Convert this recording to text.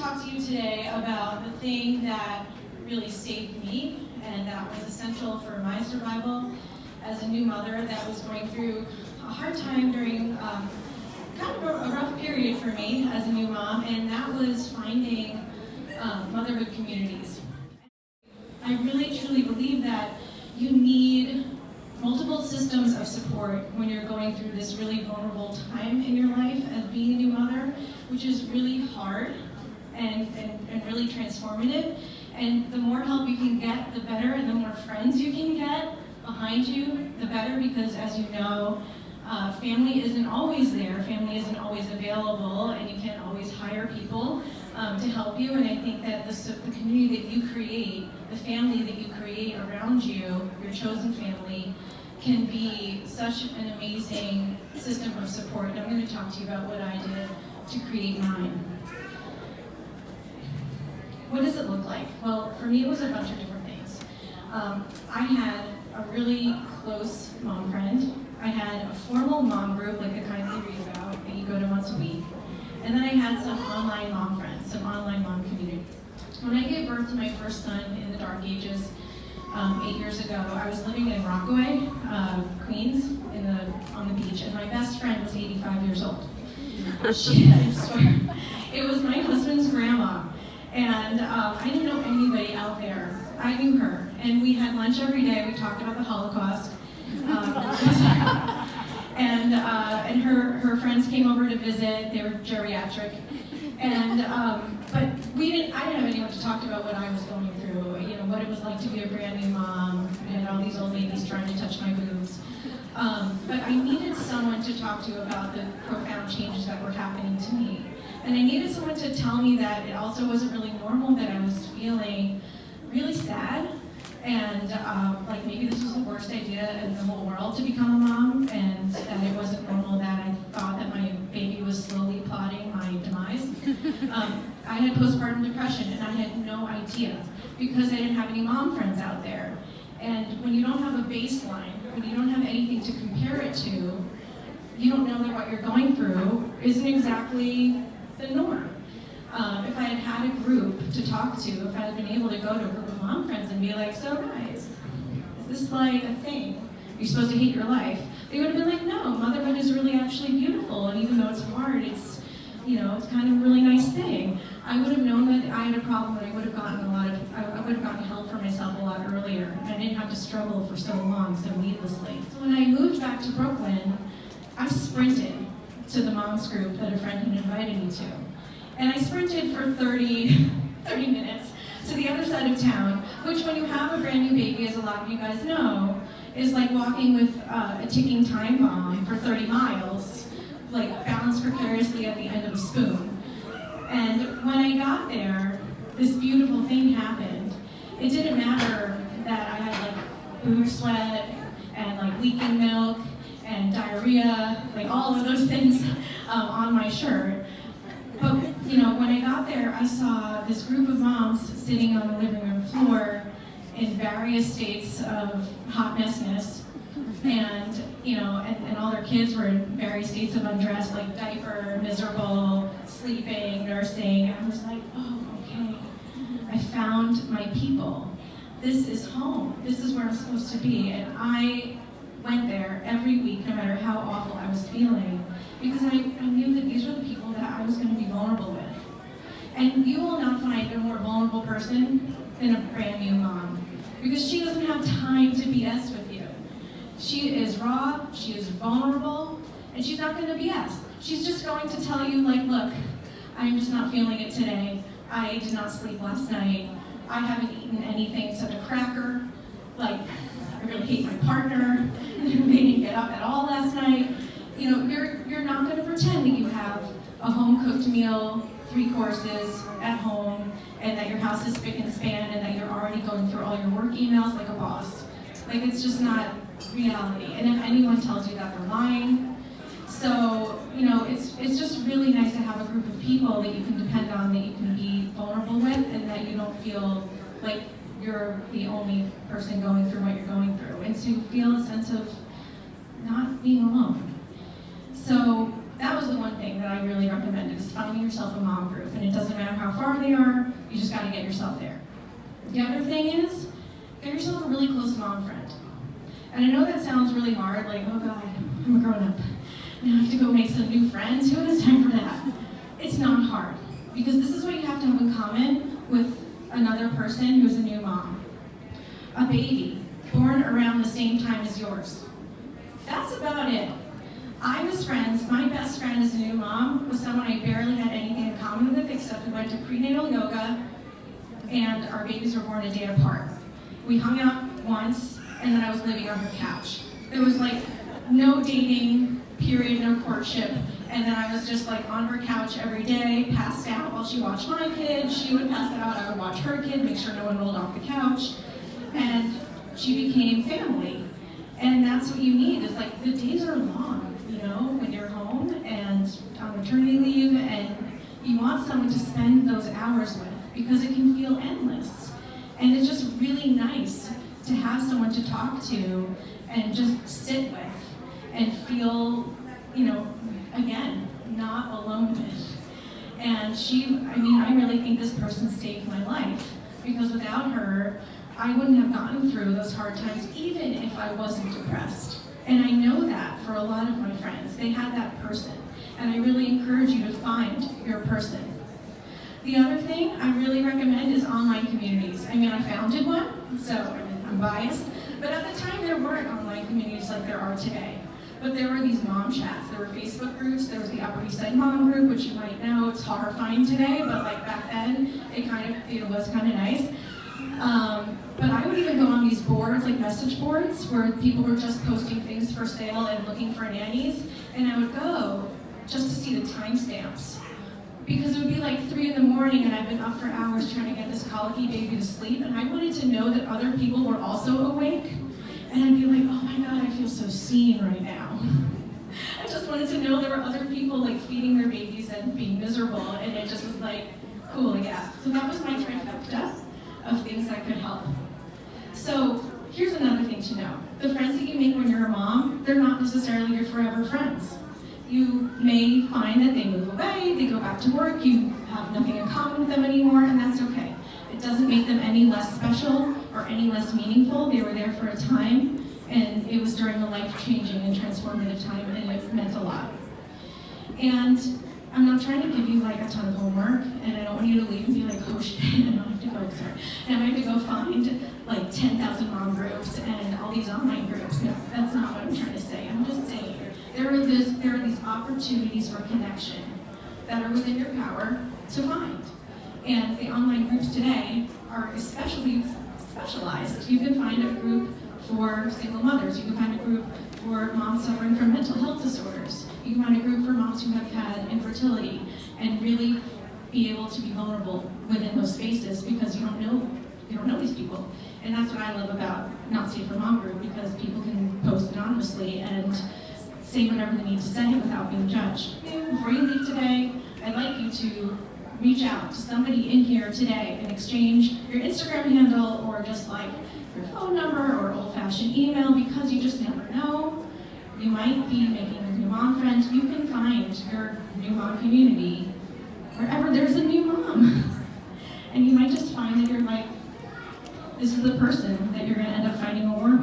talk to you today about the thing that really saved me and that was essential for my survival as a new mother that was going through a hard time during kind of a rough period for me as a new mom, and that was finding motherhood communities. I really truly believe that you need multiple systems of support when you're going through this really vulnerable time in your life as being a new mother, which is really hard and really transformative. And the more help you can get, the better, and the more friends you can get behind you, the better, because as you know, family isn't always there, family isn't always available, and you can't always hire people to help you. And I think that the community that you create, the family that you create around you, your chosen family, can be such an amazing system of support. And I'm going to talk to you about what I did to create mine. What does it look like? Well, for me, it was a bunch of different things. I had a really close mom friend. I had a formal mom group, like the kind that you read about, that you go to once a week. And then I had some online mom friends, some online mom community. When I gave birth to my first son in the dark ages, 8 years ago, I was living in Rockaway, Queens, on the beach, and my best friend was 85 years old. I swear, it was my husband's grandma, and I didn't know anybody out there. I knew her, and we had lunch every day. We talked about the Holocaust, and her friends came over to visit. They were geriatric, and but I didn't have anyone to talk about what I was going through. You know, what it was like to be a brand new mom. I had all these old ladies trying to touch my boobs. But I needed someone to talk to about the profound changes that were happening to me. And I needed someone to tell me that it also wasn't really normal, that I was feeling really sad, and like maybe this was the worst idea in the whole world to become a mom, and that it wasn't normal, that I thought that my baby was slowly plotting my demise. I had postpartum depression, and I had no idea, because I didn't have any mom friends out there. And when you don't have a baseline, when you don't have anything to compare it to, you don't know that what you're going through isn't exactly the norm. If I had had a group to talk to, if I had been able to go to a group of mom friends and be like, so guys, is this like a thing? You're supposed to hate your life? They would have been like, no, motherhood is really actually beautiful, and even though it's hard, it's, you know, it's kind of a really nice thing. I would have known that I had a problem, and I would have gotten I would have gotten help for myself a lot earlier. I didn't have to struggle for so long, so needlessly. So when I moved back to Brooklyn, I sprinted to the moms group that a friend had invited me to. And I sprinted for 30 minutes to the other side of town, which when you have a brand new baby, as a lot of you guys know, is like walking with a ticking time bomb for 30 miles, like balanced precariously at the end of a spoon. And when I got there, this beautiful thing happened. It didn't matter that I had like boob sweat and like leaking milk and diarrhea, like all of those things on my shirt. But you know, when I got there, I saw this group of moms sitting on the living room floor in various states of hot messness, and you know, and all their kids were in various states of undress, like diaper, miserable, sleeping, nursing. And I was like, oh, okay, I found my people. This is home. This is where I'm supposed to be. And I went there every week, no matter how awful I was feeling, because I knew that these were the people that I was going to be vulnerable with. And you will not find a more vulnerable person than a brand new mom, because she doesn't have time to BS with you. She is raw, she is vulnerable, and she's not going to BS. She's just going to tell you, like, look, I'm just not feeling it today. I did not sleep last night. I haven't eaten anything except a cracker. Like, I really hate my partner. They didn't get up at all last night. You know, you're not going to pretend that you have a home-cooked meal, 3 courses at home, and that your house is spick and span, and that you're already going through all your work emails like a boss. Like, it's just not reality. And if anyone tells you that, they're lying. So, you know, it's just really nice to have a group of people that you can depend on, that you can be vulnerable with, and that you don't feel like you're the only person going through what you're going through. And to feel a sense of not being alone. So that was the one thing that I really recommended, is finding yourself a mom group. And it doesn't matter how how far they are. You just got to get yourself there. The other thing is, get yourself a really close mom friend. And I know that sounds really hard, like, oh God, I'm a grown up. Now I have to go make some new friends. Who has time for that? It's not hard, because this is what you have to have in common with another person who's a new mom. A baby born around the same time as yours. That's about it. I was friends, my best friend as a new mom was someone I barely had anything in common with, except we went to prenatal yoga and our babies were born a day apart. We hung out once and then I was living on her couch. There was like no dating, period, no courtship, and then I was just like on her couch every day, passed out while she watched my kid, she would pass out, I would watch her kid, make sure no one rolled off the couch, and she became family. And that's what you need, is like, the days are long, you know, when you're home and on maternity leave, and you want someone to spend those hours with, because it can feel endless. And it's just really nice to have someone to talk to and just sit with and feel, you know, again, not alone with. And I really think this person saved my life, because without her, I wouldn't have gotten through those hard times, even if I wasn't depressed. And I know that for a lot of my friends, they had that person. And I really encourage you to find your person. The other thing I really recommend is online communities. I founded one, so I'm biased, but at the time there weren't online communities like there are today. But there were these mom chats, there were Facebook groups, there was the Upper East Side Mom Group, which you might know, it's horrifying today, but like back then, it was kind of nice. But I would even go on these boards, like message boards, where people were just posting things for sale and looking for nannies, and I would go just to see the timestamps. Because it would be like 3 in the morning and I've been up for hours trying to get this colicky baby to sleep, and I wanted to know that other people were also awake. And I'd be like, oh my God, I feel so seen right now. I just wanted to know there were other people like feeding their babies and being miserable, and it just was like, cool, yeah. So that was my trifecta of things that could help. So here's another thing to know. The friends that you make when you're a mom, they're not necessarily your forever friends. You may find that they move away, they go back to work, you have nothing in common with them anymore, and that's okay. It doesn't make them any less special or any less meaningful. They were there for a time, and it was during a life-changing and transformative time, and it meant a lot. And I'm not trying to give you like a ton of homework, and I don't want you to leave and be like, oh shit, I don't have to go, sorry. And I have to go find like 10,000 mom groups and all these online groups. No, that's not what I'm trying to say. I'm just saying there are these opportunities for connection that are within your power to find. And the online groups today are especially specialized. You can find a group for single mothers. You can find a group for moms suffering from mental health disorders. You can find a group for moms who have had infertility, and really be able to be vulnerable within those spaces, because you don't know these people. And that's what I love about Not Safe for Mom Group, because people can post anonymously and say whatever they need to say without being judged. Before you leave today, I'd like you to reach out to somebody in here today and exchange your Instagram handle, or just like your phone number or old-fashioned email, because you just never know. You might be making a new mom friend. You can find your new mom community wherever there's a new mom. And you might just find that you're like, this is the person that you're gonna end up finding a war